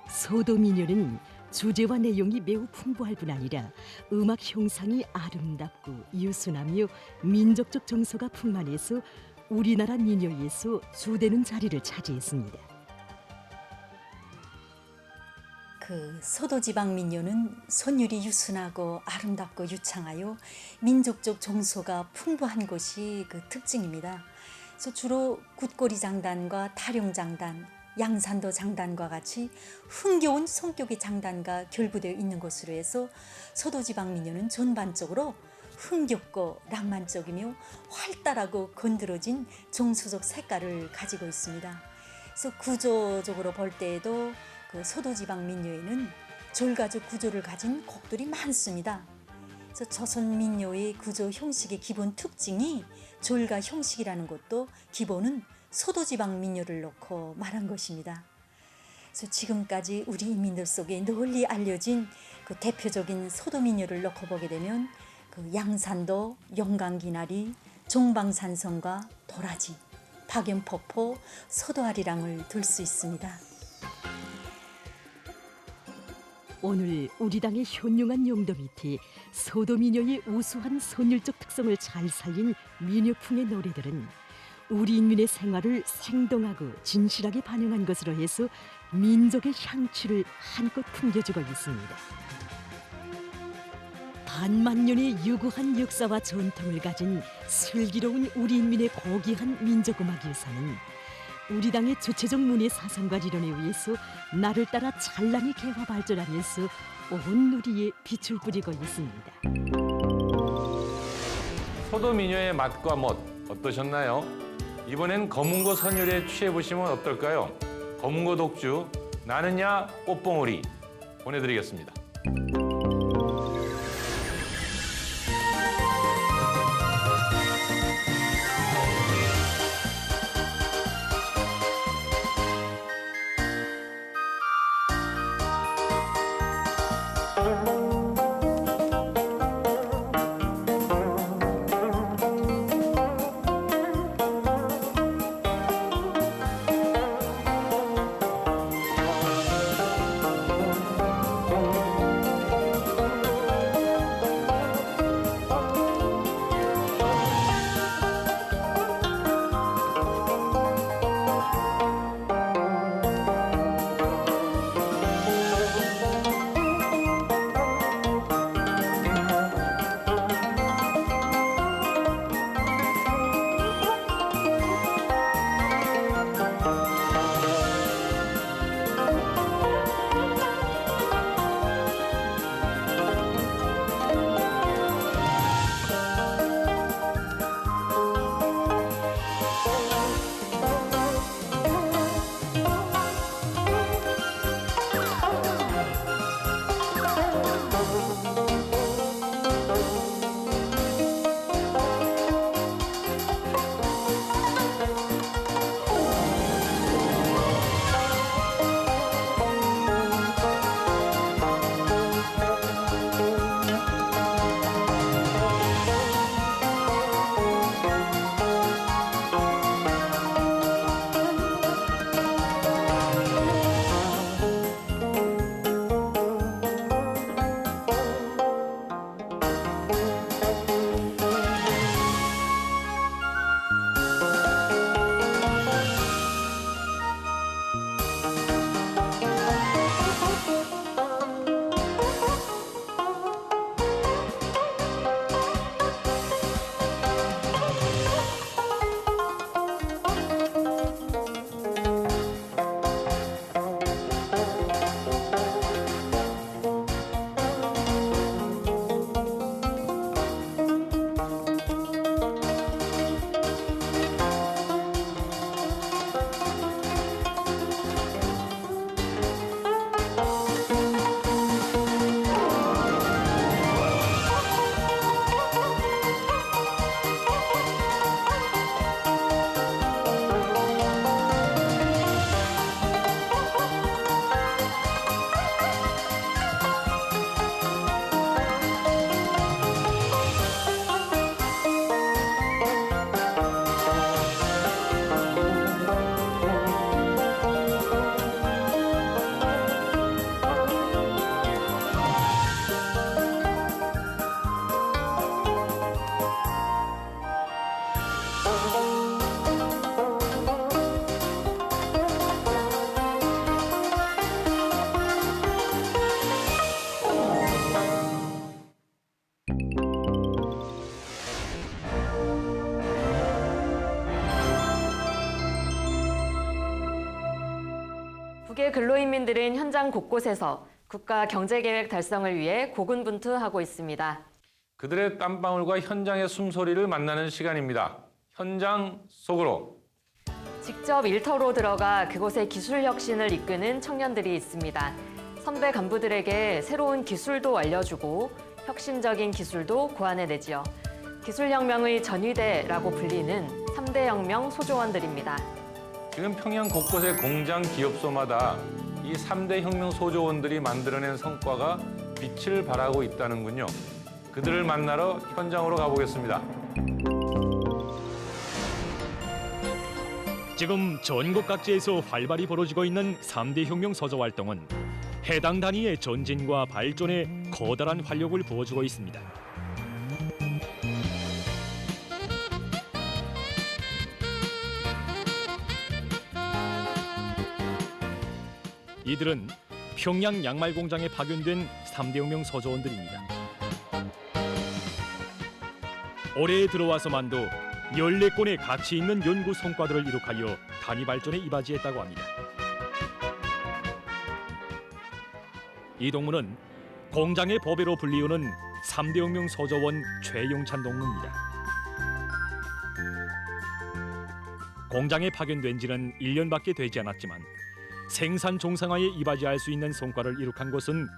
소도민요는 주제와 내용이 매우 풍부할 뿐 아니라 음악 형상이 아름답고 유순하며 민족적 정서가 풍만해서 우리나라 민요에서 주되는 자리를 차지했습니다. 소도지방 민요는 선율이 유순하고 아름답고 유창하여 민족적 정서가 풍부한 것이 특징입니다. 그래서 주로 굿고리 장단과 타령장단, 양산도 장단과 같이 흥겨운 성격의 장단과 결부되어 있는 것으로 해서 소도지방 민요는 전반적으로 흥겹고 낭만적이며 활달하고 건드러진 정서적 색깔을 가지고 있습니다. 그래서 구조적으로 볼 때에도 소도지방 민요에는 졸가족 구조를 가진 곡들이 많습니다. 그래서 조선 민요의 구조 형식의 기본 특징이 졸가 형식이라는 것도 기본은 소도지방 민요를 놓고 말한 것입니다. 그래서 지금까지 우리 인민들 속에 널리 알려진 대표적인 소도 민요를 놓고 보게 되면 양산도, 영광기나리, 종방산성과 도라지, 박연폭포, 소도아리랑을 들 수 있습니다. 오늘 우리 당의 현명한 용도 밑에 소도민요의 우수한 선율적 특성을 잘 살린 민요풍의 노래들은 우리 인민의 생활을 생동하고 진실하게 반영한 것으로 해서 민족의 향취를 한껏 풍겨주고 있습니다. 반만년의 유구한 역사와 전통을 가진 슬기로운 우리 인민의 고귀한 민족음악 유산은 우리 당의 주체적 문예 사상과 이론에 의해서 날을 따라 찬란히 개화 발전하면서 온 누리에 빛을 뿌리고 있습니다. 소도 민요의 맛과 멋 어떠셨나요? 이번엔 검은고 선율에 취해보시면 어떨까요? 검은고 독주 나는야 꽃봉오리 보내드리겠습니다. 북의 근로인민들은 현장 곳곳에서 국가 경제계획 달성을 위해 고군분투하고 있습니다. 그들의 땀방울과 현장의 숨소리를 만나는 시간입니다. 현장 속으로. 직접 일터로 들어가 그곳의 기술 혁신을 이끄는 청년들이 있습니다. 선배 간부들에게 새로운 기술도 알려주고 혁신적인 기술도 고안해내지요. 기술혁명의 전위대라고 불리는 3대 혁명 소조원들입니다. 지금 평양 곳곳의 공장 기업소마다 이 3대 혁명 소조원들이 만들어낸 성과가 빛을 발하고 있다는군요. 그들을 만나러 현장으로 가보겠습니다. 지금 전국 각지에서 활발히 벌어지고 있는 3대 혁명 서조 활동은 해당 단위의 전진과 발전에 커다란 활력을 부어주고 있습니다. 이들은 평양 양말 공장에 파견된 3대 혁명 서조원들입니다. 올해에 들어와서만도 14건의 가치 있는 연구 성과들을 이룩하여 단위 발전에 이바지했다고 합니다. 이 동무는 공장의 보배로 불리우는 3대 혁명 서조원 최용찬 동무입니다. 공장에 파견된 지는 1년밖에 되지 않았지만 생산 정상화에 이바지할 수 있는 성과를 이룩한 것은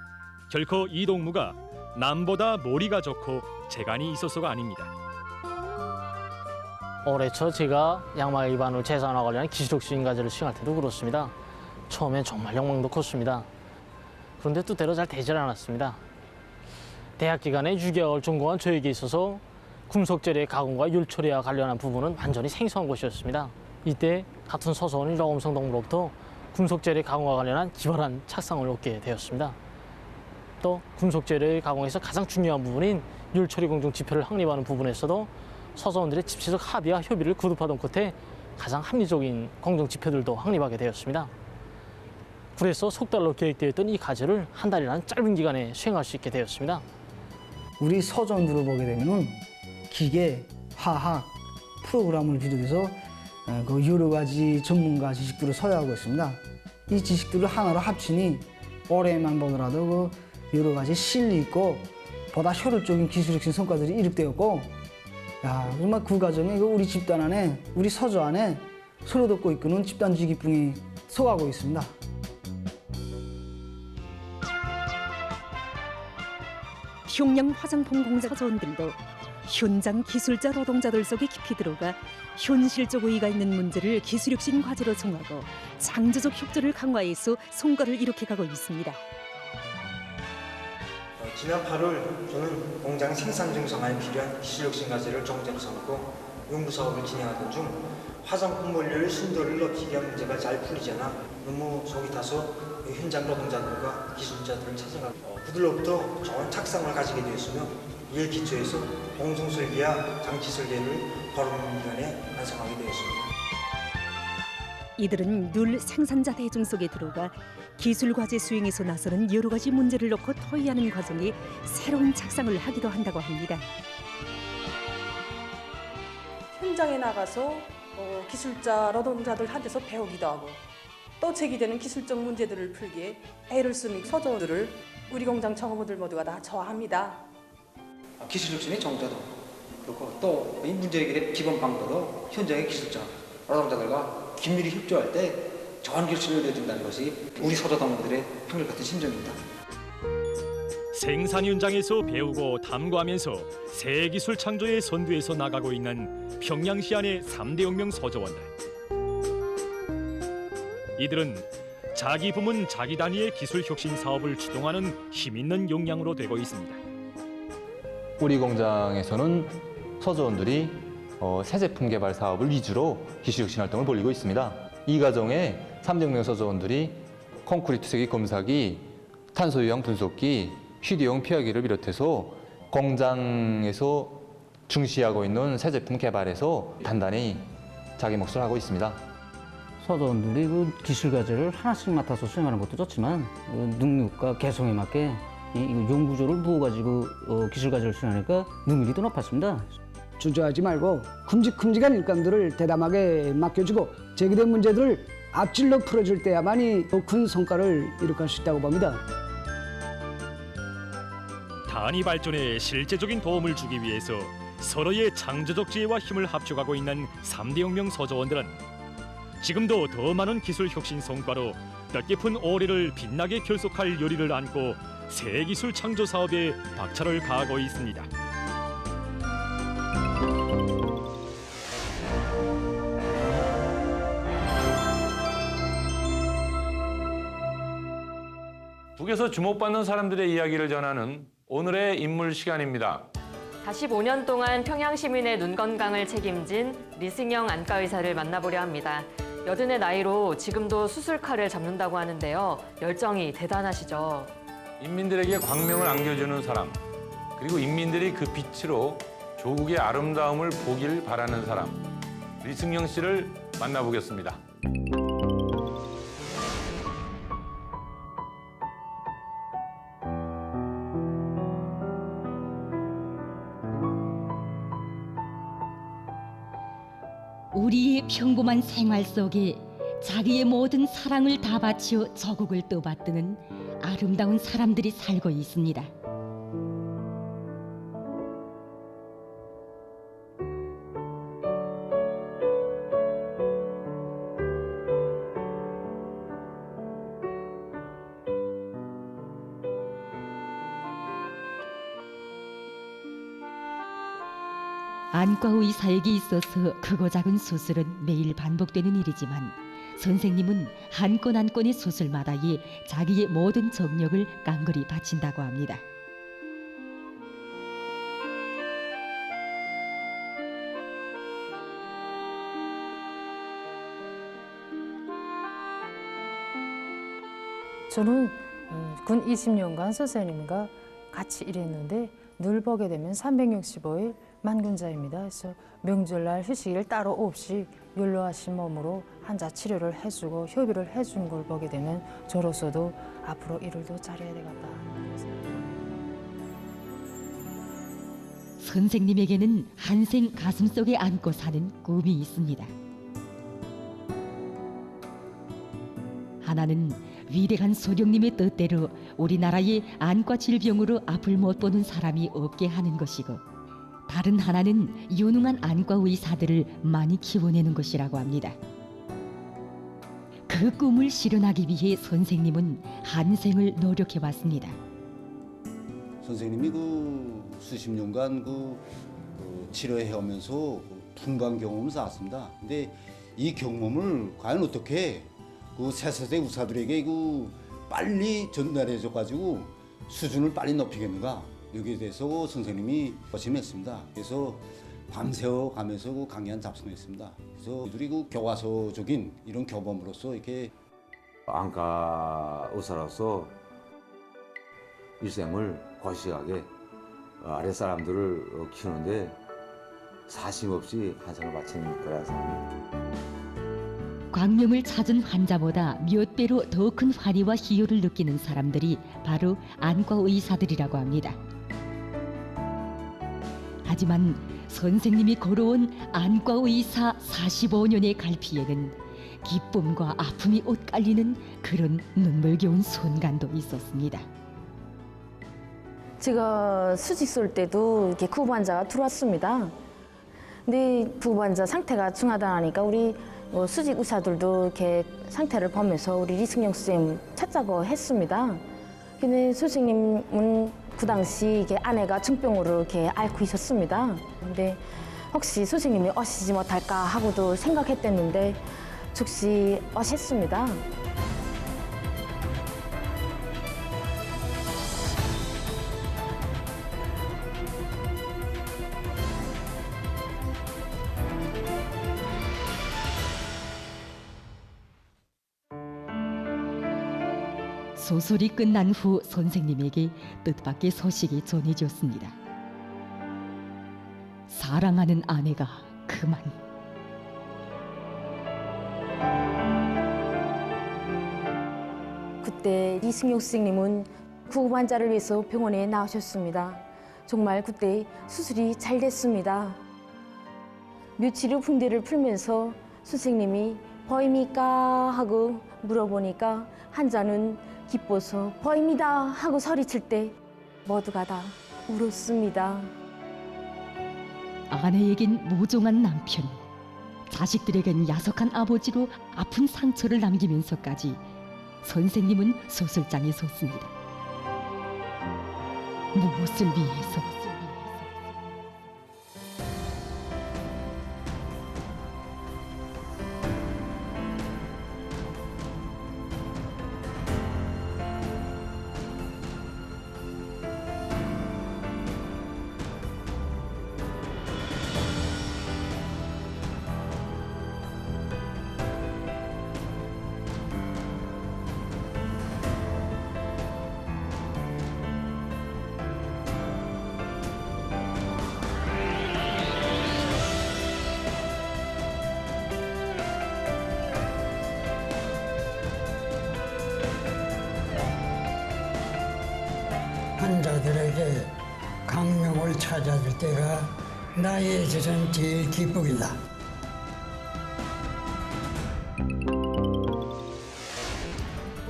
결코 이 동무가 남보다 머리가 좋고 재간이 있어서가 아닙니다. 올해 초 제가 양말 입안으로 재산화 관련한 기술적 시행과제를 시행할 때도 그렇습니다. 처음엔 정말 욕망도 컸습니다. 그런데 뜻대로 잘 되질 않았습니다. 대학 기간에 6개월 전공한 저에게 있어서 금속재료의 가공과 율처리와 관련한 부분은 완전히 생소한 것이었습니다. 이때 같은 서서원인 러엄성 동무로부터 금속재료의 가공과 관련한 기발한 착상을 얻게 되었습니다. 또 금속재료의 가공에서 가장 중요한 부분인 율처리 공정 지표를 확립하는 부분에서도 서서원들의 집체적 합의와 협의를 거듭하던 끝에 가장 합리적인 공정 지표들도 확립하게 되었습니다. 그래서 석 달로 계획되었던 이 과제를 한 달이라는 짧은 기간에 수행할 수 있게 되었습니다. 우리 서전으로 보게 되면 기계, 화학, 프로그램을 비롯해서 그 여러 가지 전문가 지식들을 소유하고 있습니다. 이 지식들을 하나로 합치니 올해만 보더라도 그 여러 가지 실리 있고 보다 효율적인 기술혁신 성과들이 이룩되었고, 야, 정말 그 과정에 우리 집단 안에, 우리 서조 안에 서로 돕고 이끄는 집단주의 기풍이 서가고 있습니다. 평양 화장품 공장 서조원들도 현장 기술자 노동자들 속에 깊이 들어가 현실적 의의가 있는 문제를 기술혁신 과제로 정하고 창조적 협조를 강화해서 성과를 이룩해가고 있습니다. 지난 8월 저는 공장 생산 정상화에 필요한 기술혁신 과제를重点 삼고 연구사업을 진행하던 중 화장품 원료의 순도를 높이기 위한 문제가 잘 풀리지 않아 너무 속이 타서 현장 노동자들과 기술자들을 찾아가고 그들로부터 좋은 착상을 가지게 되었으며 이에 기초해서 공정 설계와 장치 설계를 바로 기간에 완성하게 되었습니다. 이들은 늘 생산자 대중 속에 들어가 기술 과제 수행에서 나서는 여러 가지 문제를 놓고 토의하는 과정에 새로운 착상을 하기도 한다고 합니다. 현장에 나가서 기술자 노동자들한테서 배우기도 하고 또 제기되는 기술적 문제들을 풀기에 애를 쓰는 서조원들을 우리 공장 청업원들 모두가 다 좋아합니다. 기술혁신의 정자도 그렇고 또 이 문제 해결의 기본 방법으로 현장의 기술자 노동자들과 긴밀히 협조할 때 좋은 결실을 내준다는 것이 우리 서조 동무들의 한결같은 심정입니다. 생산 현장에서 배우고 탐구하면서 새 기술 창조의 선두에서 나가고 있는 평양시 안의 3대 혁명 서조원들. 이들은 자기 부문 자기 단위의 기술 혁신 사업을 주동하는 힘 있는 역량으로 되고 있습니다. 우리 공장에서는 서조원들이 새 제품 개발 사업을 위주로 기술혁신 활동을 벌이고 있습니다. 이 과정에 3대 혁명 서조원들이 콘크리트 세기 검사기, 탄소유형 분석기, 휴대용 피하기를 비롯해서 공장에서 중시하고 있는 새 제품 개발에서 단단히 자기 몫을 하고 있습니다. 서조원들이 그 기술 과제를 하나씩 맡아서 수행하는 것도 좋지만 능력과 개성에 맞게 연구조를 부어가지고 기술 과제를 수행하니까 능률이 더 높았습니다. 주저하지 말고 큼직큼직한 일감들을 대담하게 맡겨주고 제기된 문제들을 앞질러 풀어줄 때야만이 더 큰 성과를 이룩할 수 있다고 봅니다. 단위 발전에 실제적인 도움을 주기 위해서 서로의 창조적 지혜와 힘을 합쳐가고 있는 3대 혁명 서조원들은 지금도 더 많은 기술 혁신 성과로 뜻깊은 올해를 빛나게 결속할 요리를 안고 새 기술 창조 사업에 박차를 가하고 있습니다. 북에서 주목받는 사람들의 이야기를 전하는 오늘의 인물 시간입니다. 45년 동안 평양 시민의 눈 건강을 책임진 리승영 안과 의사를 만나보려 합니다. 80의 나이로 지금도 수술칼을 잡는다고 하는데요. 열정이 대단하시죠. 인민들에게 광명을 안겨주는 사람, 그리고 인민들이 그 빛으로 조국의 아름다움을 보길 바라는 사람, 리승영 씨를 만나보겠습니다. 우리의 평범한 생활 속에 자기의 모든 사랑을 다 바쳐 조국을 떠받드는 아름다운 사람들이 살고 있습니다. 안과 의사에게 있어서 크고 작은 수술은 매일 반복되는 일이지만 선생님은 한 건 한 건의 수술마다에 자기의 모든 정력을 깡그리 바친다고 합니다. 저는 군 20년간 선생님과 같이 일했는데 늘 보게 되면 365일 만군자입니다. 그래서 명절날 휴식일 따로 없이 연로하신 몸으로 환자 치료를 해주고 협의를 해준 걸 보게 되면 저로서도 앞으로 일을 더 잘해야 되겠다. 선생님에게는 한생 가슴속에 안고 사는 꿈이 있습니다. 하나는 위대한 소령님의 뜻대로 우리나라의 안과 질병으로 앞을 못 보는 사람이 없게 하는 것이고, 다른 하나는 유능한 안과 의사들을 많이 키워내는 것이라고 합니다. 그 꿈을 실현하기 위해 선생님은 한생을 노력해왔습니다. 선생님이 수십 년간 치료해오면서 풍부한 경험을 쌓았습니다. 근데 이 경험을 과연 어떻게 새 세대 의사들에게 빨리 전달해줘가지고 수준을 빨리 높이겠는가, 여기에 대해서 선생님이 고심했습니다. 그래서 밤새워 가면서 강연 작성했습니다. 그래서 이들이 교과서적인 이런 교범으로서 이렇게 안과 의사로서 일생을 거시하게 아랫사람들을 키우는데 사심없이 한생을 바친 거라는 생각입니다. 광명을 찾은 환자보다 몇 배로 더 큰 환희와 희열을 느끼는 사람들이 바로 안과 의사들이라고 합니다. 하지만 선생님이 걸어온 안과 의사 45년의 갈피에는 기쁨과 아픔이 엇갈리는 그런 눈물겨운 순간도 있었습니다. 제가 수직 쏠 때도 이렇게 구급 환자가 들어왔습니다. 근데 구급 환자 상태가 중하다 하니까 우리 수직 의사들도 이렇게 상태를 보면서 우리 리승영 선생님 찾자고 했습니다. 근데 선생님은 그 당시 이게 아내가 중병으로 이렇게 앓고 있었습니다. 근데 혹시 선생님이 오시지 못할까 하고도 생각했댔는데 즉시 오셨습니다. 수술이 끝난 후 선생님에게 뜻밖의 소식이 전해졌습니다. 사랑하는 아내가 그만. 그때 리승용 선생님은 구급 환자를 위해서 병원에 나오셨습니다. 정말 그때 수술이 잘 됐습니다. 며칠 후 붕대를 풀면서 선생님이 보입니까? 하고 물어보니까 한자는 기뻐서 보입니다 하고 소리칠 때 모두가 다 울었습니다. 아내에겐 모종한 남편, 자식들에겐 야속한 아버지로 아픈 상처를 남기면서까지 선생님은 소설장에 섰습니다. 무엇을 위해서? 환자들에게 강명을 찾아줄 때가 나에 있어서는 제일 기쁘겠다.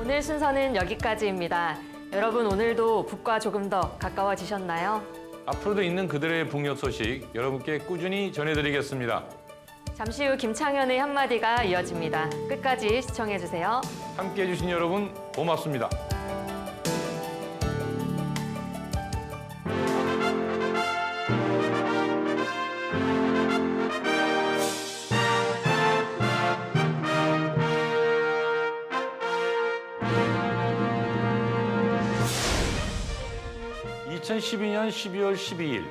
오늘 순서는 여기까지입니다. 여러분 오늘도 북과 조금 더 가까워지셨나요? 앞으로도 있는 그들의 북녘 소식 여러분께 꾸준히 전해드리겠습니다. 잠시 후 김창현의 한마디가 이어집니다. 끝까지 시청해주세요. 함께해 주신 여러분 고맙습니다. (2012년 12월 12일)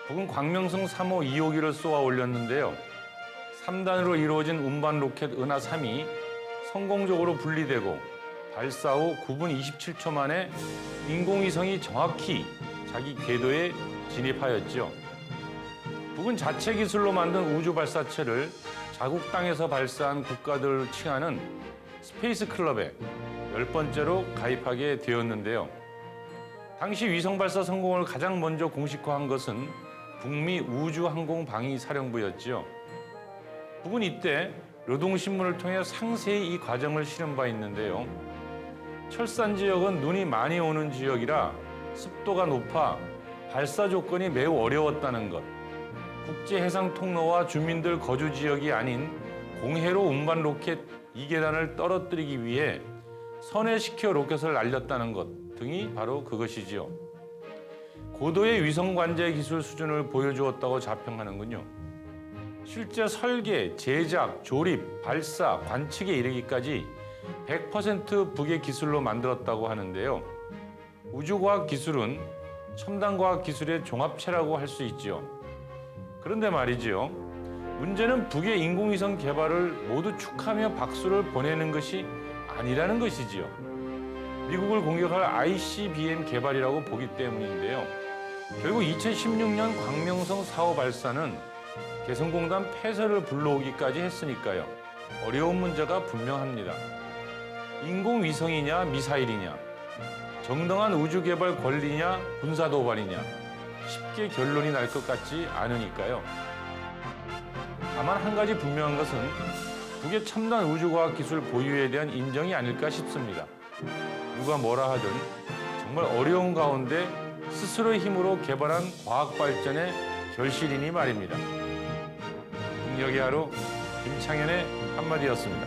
북은 광명성 3호 2호기를 쏘아 올렸는데요. 3단으로 이루어진 운반 로켓 은하 3이 성공적으로 분리되고 발사 후 9분 27초 만에 인공위성이 정확히 자기 궤도에 진입하였죠. 북은 자체 기술로 만든 우주 발사체를 자국 땅에서 발사한 국가들을 칭하는 스페이스 클럽에 10번째로 가입하게 되었는데요. 당시 위성 발사 성공을 가장 먼저 공식화한 것은 북미 우주항공방위사령부였죠. 북은 이때 노동신문을 통해 상세히 이 과정을 실은 바 있는데요. 철산 지역은 눈이 많이 오는 지역이라 습도가 높아 발사 조건이 매우 어려웠다는 것, 국제해상 통로와 주민들 거주 지역이 아닌 공해로 운반 로켓 2계단을 떨어뜨리기 위해 선회시켜 로켓을 날렸다는 것 등이 바로 그것이지요. 고도의 위성 관제 기술 수준을 보여주었다고 자평하는군요. 실제 설계, 제작, 조립, 발사, 관측에 이르기까지 100% 북의 기술로 만들었다고 하는데요. 우주과학 기술은 첨단 과학 기술의 종합체라고 할 수 있죠. 그런데 말이죠. 문제는 북의 인공위성 개발을 모두 축하며 박수를 보내는 것이 아니라는 것이지요. 미국을 공격할 ICBM 개발이라고 보기 때문인데요. 결국 2016년 광명성 4호 발사는 개성공단 폐쇄를 불러오기까지 했으니까요. 어려운 문제가 분명합니다. 인공위성이냐 미사일이냐, 정당한 우주 개발 권리냐 군사 도발이냐 쉽게 결론이 날 것 같지 않으니까요. 다만 한 가지 분명한 것은 북의 첨단 우주과학 기술 보유에 대한 인정이 아닐까 싶습니다. 누가 뭐라 하든 정말 어려운 가운데 스스로의 힘으로 개발한 과학 발전의 결실이니 말입니다. 북녘의 하루 김창현의 한마디였습니다.